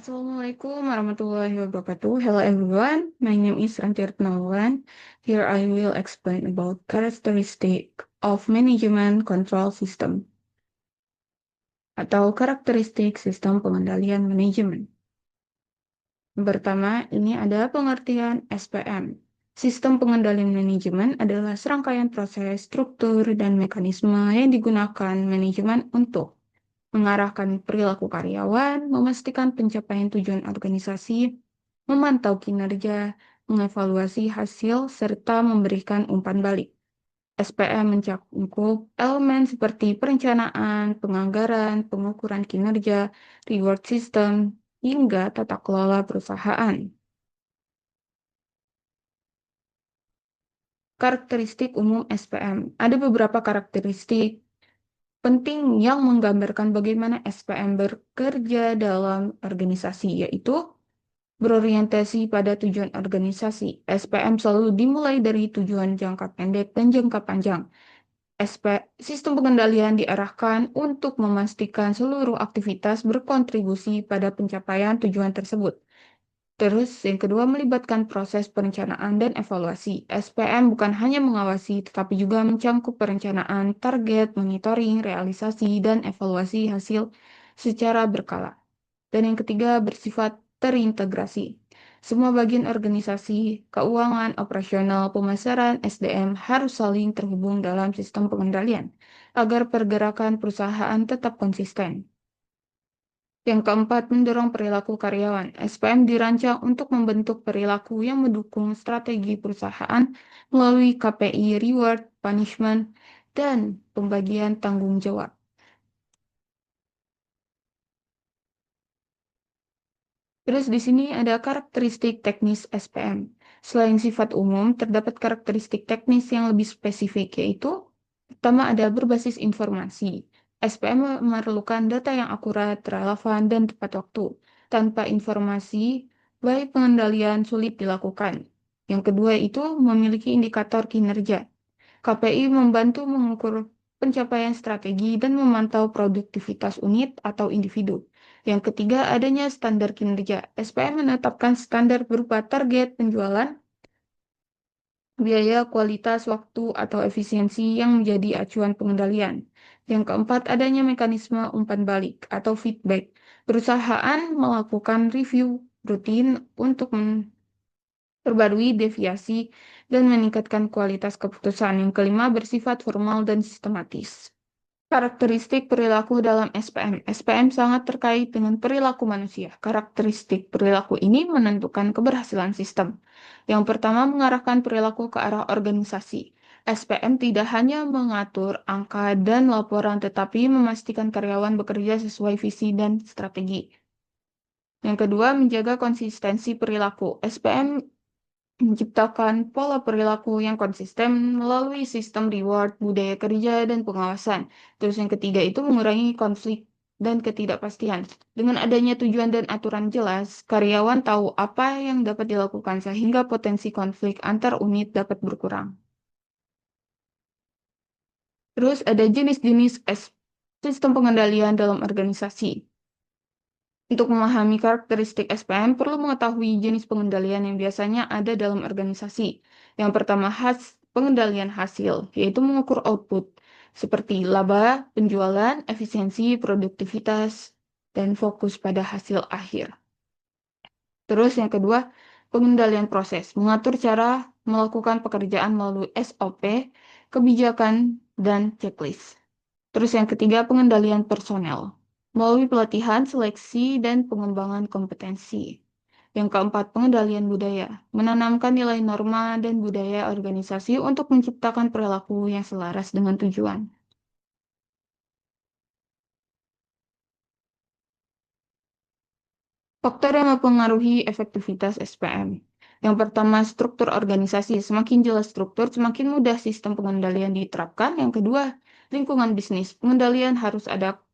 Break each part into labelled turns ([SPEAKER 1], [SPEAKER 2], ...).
[SPEAKER 1] Assalamualaikum warahmatullahi wabarakatuh. Hello everyone, my name is Antir Nawan. Here I will explain about characteristic of management control system atau karakteristik sistem pengendalian manajemen. Yang pertama, ini ada pengertian SPM. Sistem pengendalian manajemen adalah serangkaian proses, struktur, dan mekanisme yang digunakan manajemen untuk mengarahkan perilaku karyawan, memastikan pencapaian tujuan organisasi, memantau kinerja, mengevaluasi hasil, serta memberikan umpan balik. SPM mencakup elemen seperti perencanaan, penganggaran, pengukuran kinerja, reward system, hingga tata kelola perusahaan. Karakteristik umum SPM. Ada beberapa karakteristik penting yang menggambarkan bagaimana SPM bekerja dalam organisasi, yaitu berorientasi pada tujuan organisasi. SPM selalu dimulai dari tujuan jangka pendek dan jangka panjang. Sistem pengendalian diarahkan untuk memastikan seluruh aktivitas berkontribusi pada pencapaian tujuan tersebut. Terus, yang kedua melibatkan proses perencanaan dan evaluasi. SPM bukan hanya mengawasi, tetapi juga mencangkup perencanaan, target, monitoring, realisasi, dan evaluasi hasil secara berkala. Dan yang ketiga bersifat terintegrasi. Semua bagian organisasi, keuangan, operasional, pemasaran, SDM harus saling terhubung dalam sistem pengendalian agar pergerakan perusahaan tetap konsisten. Yang keempat, mendorong perilaku karyawan. SPM dirancang untuk membentuk perilaku yang mendukung strategi perusahaan melalui KPI, reward, punishment, dan pembagian tanggung jawab. Terus di sini ada karakteristik teknis SPM. Selain sifat umum, terdapat karakteristik teknis yang lebih spesifik, yaitu pertama ada berbasis informasi. SPM memerlukan data yang akurat, relevan, dan tepat waktu. Tanpa informasi, baik pengendalian sulit dilakukan. Yang kedua itu memiliki indikator kinerja. KPI membantu mengukur pencapaian strategi dan memantau produktivitas unit atau individu. Yang ketiga, adanya standar kinerja. SPM menetapkan standar berupa target penjualan, biaya, kualitas, waktu, atau efisiensi yang menjadi acuan pengendalian. Yang keempat, adanya mekanisme umpan balik atau feedback. Perusahaan melakukan review rutin untuk perbarui deviasi dan meningkatkan kualitas keputusan. Yang kelima, bersifat formal dan sistematis. Karakteristik perilaku dalam SPM. SPM sangat terkait dengan perilaku manusia. Karakteristik perilaku ini menentukan keberhasilan sistem. Yang pertama, mengarahkan perilaku ke arah organisasi. SPM tidak hanya mengatur angka dan laporan, tetapi memastikan karyawan bekerja sesuai visi dan strategi. Yang kedua, menjaga konsistensi perilaku. SPM menciptakan pola perilaku yang konsisten melalui sistem reward, budaya kerja, dan pengawasan. Terus yang ketiga itu mengurangi konflik dan ketidakpastian. Dengan adanya tujuan dan aturan jelas, karyawan tahu apa yang dapat dilakukan sehingga potensi konflik antar unit dapat berkurang. Terus ada jenis-jenis sistem pengendalian dalam organisasi. Untuk memahami karakteristik SPM, perlu mengetahui jenis pengendalian yang biasanya ada dalam organisasi. Yang pertama, pengendalian hasil, yaitu mengukur output, seperti laba, penjualan, efisiensi, produktivitas, dan fokus pada hasil akhir. Terus yang kedua, pengendalian proses, mengatur cara melakukan pekerjaan melalui SOP, kebijakan, dan checklist. Terus yang ketiga, pengendalian personel melalui pelatihan, seleksi, dan pengembangan kompetensi. Yang keempat, pengendalian budaya, menanamkan nilai norma dan budaya organisasi untuk menciptakan perilaku yang selaras dengan tujuan. Faktor yang mempengaruhi efektivitas SPM. Yang pertama, struktur organisasi. Semakin jelas struktur, semakin mudah sistem pengendalian diterapkan. Yang kedua, lingkungan bisnis. Pengendalian harus adaptif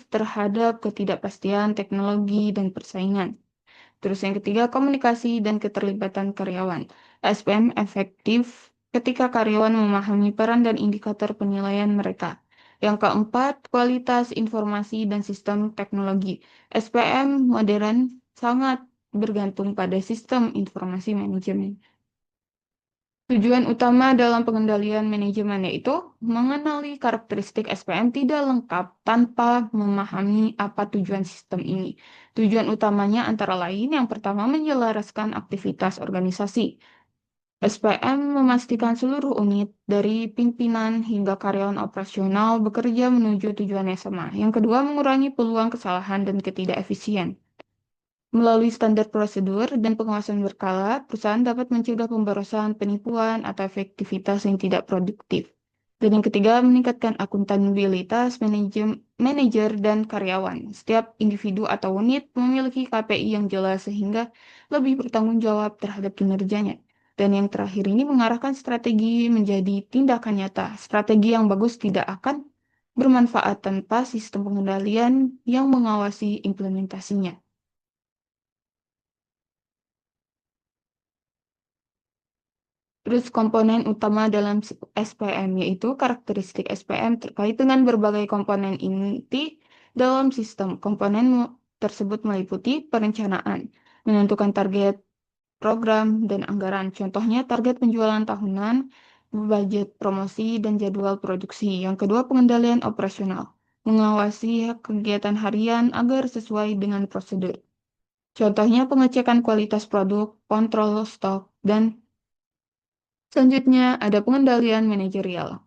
[SPEAKER 1] terhadap ketidakpastian teknologi dan persaingan. Terus yang ketiga, komunikasi dan keterlibatan karyawan. SPM efektif ketika karyawan memahami peran dan indikator penilaian mereka. Yang keempat, kualitas informasi dan sistem teknologi. SPM modern sangat bergantung pada sistem informasi manajemen. Tujuan utama dalam pengendalian manajemen yaitu mengenali karakteristik SPM tidak lengkap tanpa memahami apa tujuan sistem ini. Tujuan utamanya antara lain yang pertama menyelaraskan aktivitas organisasi. SPM memastikan seluruh unit dari pimpinan hingga karyawan operasional bekerja menuju tujuan yang sama. Yang kedua, mengurangi peluang kesalahan dan ketidakefisien. Melalui standar prosedur dan pengawasan berkala, perusahaan dapat mencegah pemborosan, penipuan, atau efektivitas yang tidak produktif. Dan yang ketiga, meningkatkan akuntabilitas manajer dan karyawan. Setiap individu atau unit memiliki KPI yang jelas sehingga lebih bertanggung jawab terhadap kinerjanya. Dan yang terakhir ini mengarahkan strategi menjadi tindakan nyata. Strategi yang bagus tidak akan bermanfaat tanpa sistem pengendalian yang mengawasi implementasinya. Terus komponen utama dalam SPM yaitu karakteristik SPM terkait dengan berbagai komponen inti dalam sistem. Komponen tersebut meliputi perencanaan, menentukan target program dan anggaran. Contohnya target penjualan tahunan, budget promosi, dan jadwal produksi. Yang kedua, pengendalian operasional, mengawasi kegiatan harian agar sesuai dengan prosedur. Contohnya pengecekan kualitas produk, kontrol stok, dan selanjutnya ada pengendalian manajerial.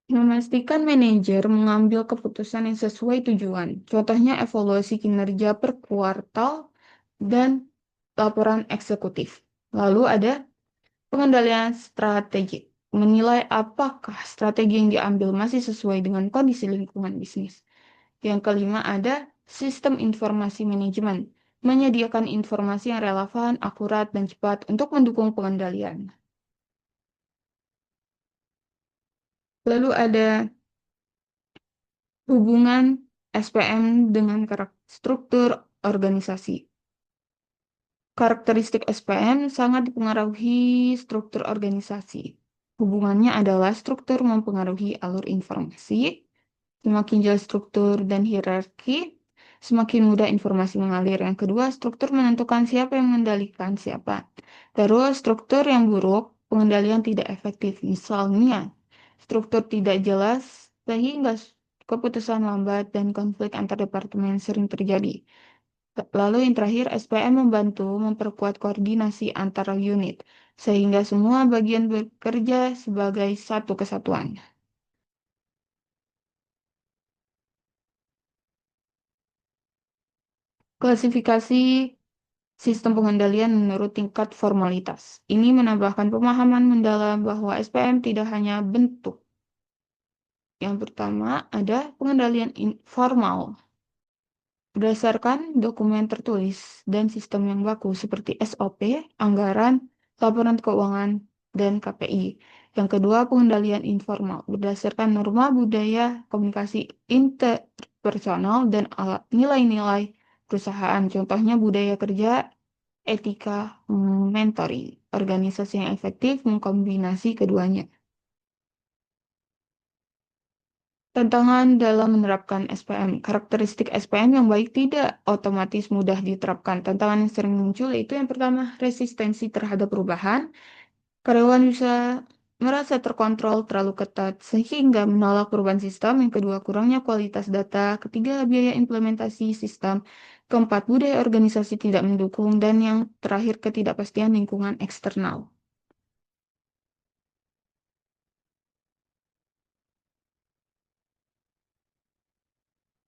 [SPEAKER 1] Memastikan manajer mengambil keputusan yang sesuai tujuan. Contohnya evaluasi kinerja per kuartal dan laporan eksekutif. Lalu ada pengendalian strategik. Menilai apakah strategi yang diambil masih sesuai dengan kondisi lingkungan bisnis. Yang kelima ada sistem informasi manajemen. Menyediakan informasi yang relevan, akurat, dan cepat untuk mendukung pengendalian. Lalu ada hubungan SPM dengan struktur organisasi. Karakteristik SPM sangat dipengaruhi struktur organisasi. Hubungannya adalah struktur mempengaruhi alur informasi. Semakin jelas struktur dan hierarki, semakin mudah informasi mengalir. Yang kedua, struktur menentukan siapa yang mengendalikan siapa. Terus, struktur yang buruk, pengendalian tidak efektif. Misalnya, struktur tidak jelas sehingga keputusan lambat dan konflik antar departemen sering terjadi. Lalu yang terakhir, SPM membantu memperkuat koordinasi antara unit, sehingga semua bagian bekerja sebagai satu kesatuan. Klasifikasi sistem pengendalian menurut tingkat formalitas. Ini menambahkan pemahaman mendalam bahwa SPM tidak hanya bentuk. Yang pertama ada pengendalian informal. Berdasarkan dokumen tertulis dan sistem yang baku seperti SOP, anggaran, laporan keuangan, dan KPI. Yang kedua, pengendalian informal berdasarkan norma budaya, komunikasi interpersonal, dan nilai-nilai perusahaan. Contohnya budaya kerja, etika, mentoring. Organisasi yang efektif mengkombinasi keduanya. Tantangan dalam menerapkan SPM. Karakteristik SPM yang baik tidak otomatis mudah diterapkan. Tantangan yang sering muncul yaitu yang pertama, resistensi terhadap perubahan. Karyawan bisa merasa terkontrol terlalu ketat sehingga menolak perubahan sistem. Yang kedua, kurangnya kualitas data. Ketiga, biaya implementasi sistem. Keempat, budaya organisasi tidak mendukung. Dan yang terakhir, ketidakpastian lingkungan eksternal.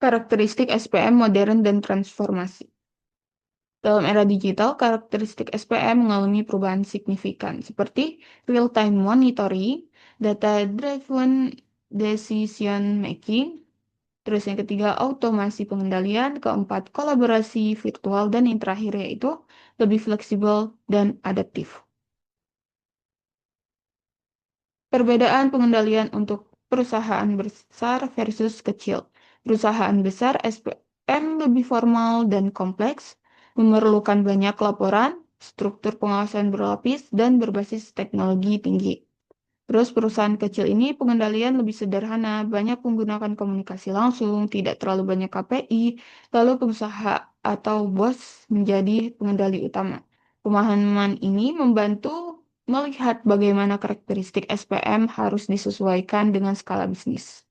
[SPEAKER 1] Karakteristik SPM modern dan transformasi. Dalam era digital, karakteristik SPM mengalami perubahan signifikan, seperti real-time monitoring, data-driven decision making, terus yang ketiga, automasi pengendalian, keempat, kolaborasi virtual, dan yang terakhir yaitu lebih fleksibel dan adaptif. Perbedaan pengendalian untuk perusahaan besar versus kecil. Perusahaan besar SPM lebih formal dan kompleks, memerlukan banyak laporan, struktur pengawasan berlapis, dan berbasis teknologi tinggi. Terus perusahaan kecil ini pengendalian lebih sederhana, banyak menggunakan komunikasi langsung, tidak terlalu banyak KPI, lalu atau bos menjadi pengendali utama. Pemahaman ini membantu melihat bagaimana karakteristik SPM harus disesuaikan dengan skala bisnis.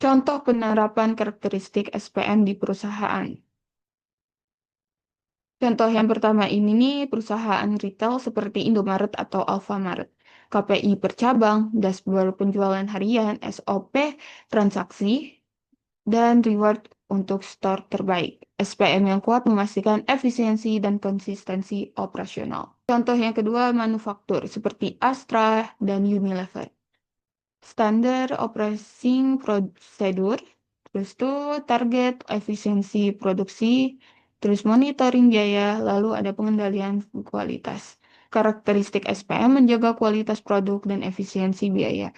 [SPEAKER 1] Contoh penerapan karakteristik SPM di perusahaan. Contoh yang pertama ini nih perusahaan retail seperti Indomaret atau Alfamaret. KPI per cabang, dashboard penjualan harian, SOP, transaksi, dan reward untuk store terbaik. SPM yang kuat memastikan efisiensi dan konsistensi operasional. Contoh yang kedua manufaktur seperti Astra dan Unilever. Standar operating prosedur, terus tuh target efisiensi produksi, terus monitoring biaya, lalu ada pengendalian kualitas. Karakteristik SPM menjaga kualitas produk dan efisiensi biaya.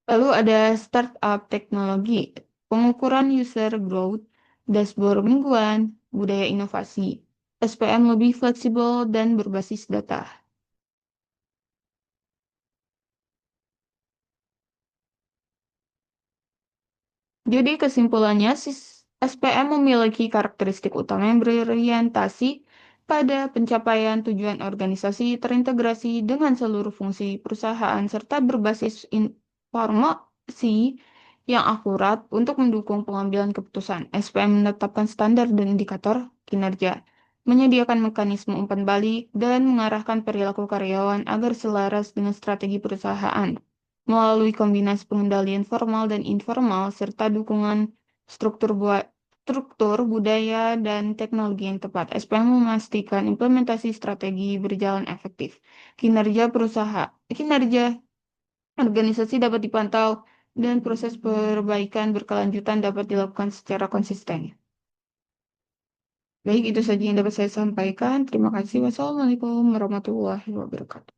[SPEAKER 1] Lalu ada startup teknologi, pengukuran user growth, dashboard mingguan, budaya inovasi. SPM lebih fleksibel dan berbasis data. Jadi kesimpulannya, SPM memiliki karakteristik utama yang berorientasi pada pencapaian tujuan organisasi terintegrasi dengan seluruh fungsi perusahaan serta berbasis informasi yang akurat untuk mendukung pengambilan keputusan. SPM menetapkan standar dan indikator kinerja, menyediakan mekanisme umpan balik, dan mengarahkan perilaku karyawan agar selaras dengan strategi perusahaan melalui kombinasi pengendalian formal dan informal serta dukungan struktur struktur budaya dan teknologi yang tepat. SPM memastikan implementasi strategi berjalan efektif. Kinerja organisasi dapat dipantau dan proses perbaikan berkelanjutan dapat dilakukan secara konsisten. Baik, itu saja yang dapat saya sampaikan. Terima kasih. Wassalamualaikum warahmatullahi wabarakatuh.